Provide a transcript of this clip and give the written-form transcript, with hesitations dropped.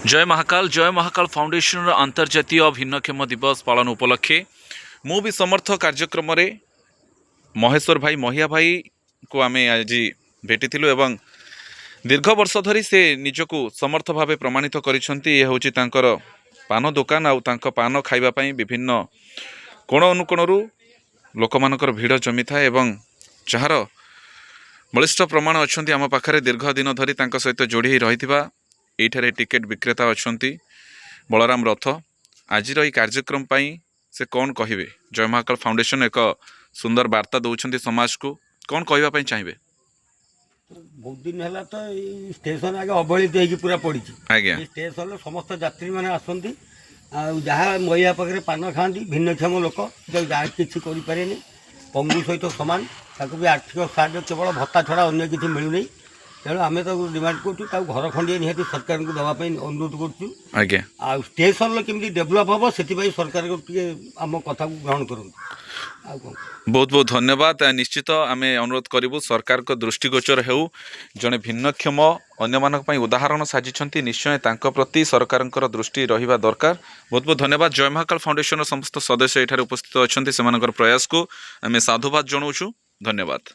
जय महाकाल फाउंडेशन अंतर्जातीय भिन्नक्षम दिवस पालन उपलक्षे मु भी समर्थ कार्यक्रम रे महेश्वर भाई महिया भाई को आम आज भेटी एवं दीर्घ वर्ष धरी से निजको समर्थ भाव प्रमाणित करिसेंती। हूँ पान दुकान आउ पान खाइबापी विभिन्न कोण अनुकोणरू लोक मानकर भीड़ जमी था एवं जार बलिष्ठ प्रमाण अच्छा आम पाखे दीर्घ दिन धरी सहित जोड़ी रही एठारे टिकेट विक्रेता अच्छा बलराम रथ आज कार्यक्रम से कौन कहे जय महाकाल फाउंडेशन एक सुंदर वार्ता दौरान समाज को कौन कहवाई चाहिए। बहुत दिन है तो स्टेशन आगे अवहेलित हो पूरा पड़ी आज्ञा स्टेशन समस्त यात्री मैंने आसती जहाँ महिला पाखे पान खाती भिन्नक्षम लोक किसी करें पंगु सहित सामान ताको भी आर्थिक साहाय्य केवल भत्ता छड़ा अन्य किसी मिलूनी तेणु आम तो डिमांड करूँ घर खंडे निहती सरकार को देवाई अनुरोध करूँ स्टेशन केमी डेभलप हम से सरकार को आम कथा को ग्रहण करूँ। बहुत बहुत धन्यवाद। निश्चित आम अनुरोध करूँ सरकार को दृष्टिगोचर हो जड़े भिन्नक्षम अन्य उदाहरण साजिशंती निश्चय तांको प्रति सरकार दृष्टि रहिबा दरकार। बहुत बहुत धन्यवाद। जय महाकाल फाउंडेशन समस्त सदस्य एठारे उपस्थित अच्छा से प्रयास को आम साधुवाद जनाऊँ। धन्यवाद।